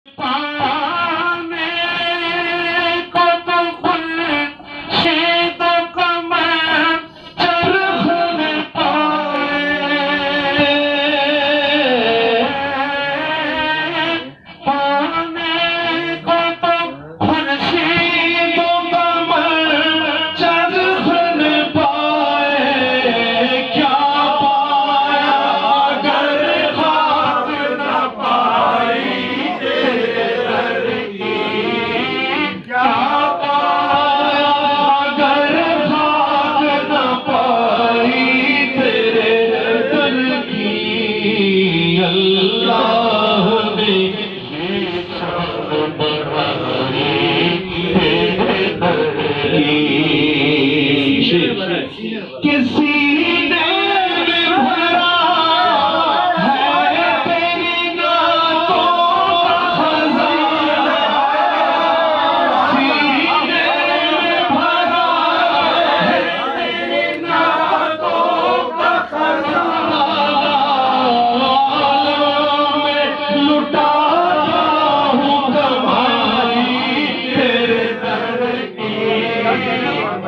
پانے کو تو خورشید قمر چرخ نہ پائے، پانے کو تو خورشید قمر چرخ نہ پائے، کیا پایا اگر خاک نہ پائی تیرے در کی، کیا پایا اگر خاک نہ پائی تیرے در کی، اللہ نے یہ شان بڑھائی تیرے در کی، کسی نے بھی بھرا ہے تیری نعتوں کا خزانہ، سینے میں بھرا ہے تیری نعتوں کا خزانہ، عالم میں لٹاتا ہوں کمائی تیرے در کی،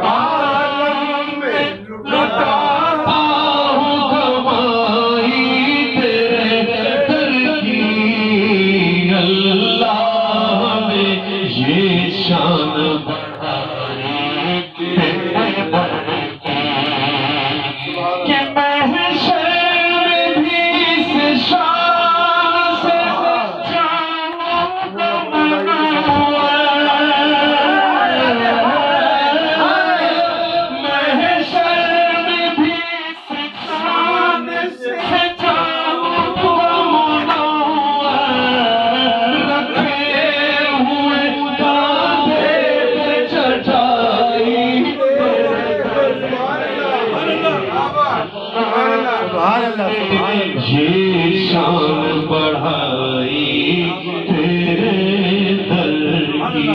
عالم میں لٹاتا ہوں کمائی تیرے در کی، اللہ نے یہ شان بڑھائی تیرے در کی، کہ محشر میں بھی اس شان سے جاؤں گا منور، محشر میں بھی اس شان سے جاؤں گا منور، رکھے ہوئے کاندھے پہ چٹائی یہ شان